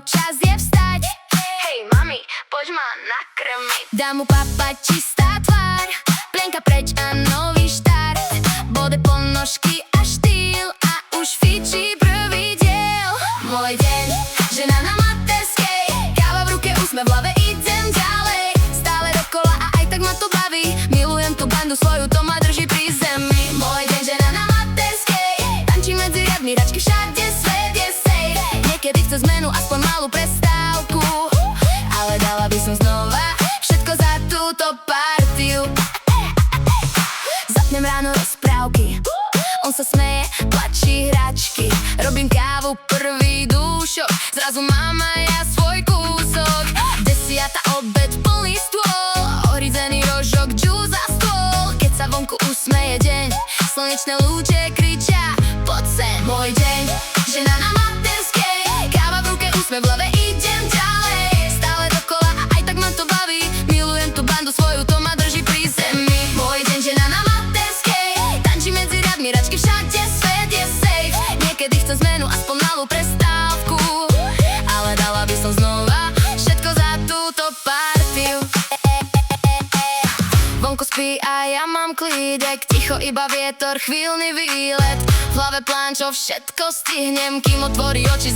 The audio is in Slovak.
čas je vstať. Hej mami, poď ma nakrmiť. Dám mu papa čistá tvár, plienka preč a nový štart. Bode ponožky a štýl a už fičí prvý diel. Môj deň, žena na materskej, káva v ruke, úsmev v hlave, idem ďalej. Stále dokola a aj tak ma to baví. Milujem tú bandu svoju, to ma drží pri zemi. Môj deň, žena na materskej, tančí medzi riadmi, hračky všade, svet je safe. Niekedy chce zmenu, aspoň malú prestávku, ale dala by som znova všetko za túto partiu. Zapnem ráno rozprávky, on sa smeje, tlačí hračky. Robím kávu, prvý dúšok, zrazu mám aj ja svoj kúsok. 10:00 obed, plný stôl, ohryzený rožok, džús za stôl. Keď sa vonku usmeje deň, slnečné lúče kričia, poď sem. Môj deň, žena na materskej, káva v ruke, úsmev v hlave, idem ďalej. Stále dokola a aj tak ma to baví. Milujem tú bandu svoju, to ma drží pri zemi. Môj deň, žena na materskej, tančí medzi riadmi, hračky všade, svet je safe. Niekedy chce zmenu, aspoň malú prestávku, ale dala by som znova všetko za túto partiu. Vonku spí a ja mám klídek, ticho iba vietor, chvíľny výlet. V hlave plán, čo všetko stihnem, kým otvorí oči,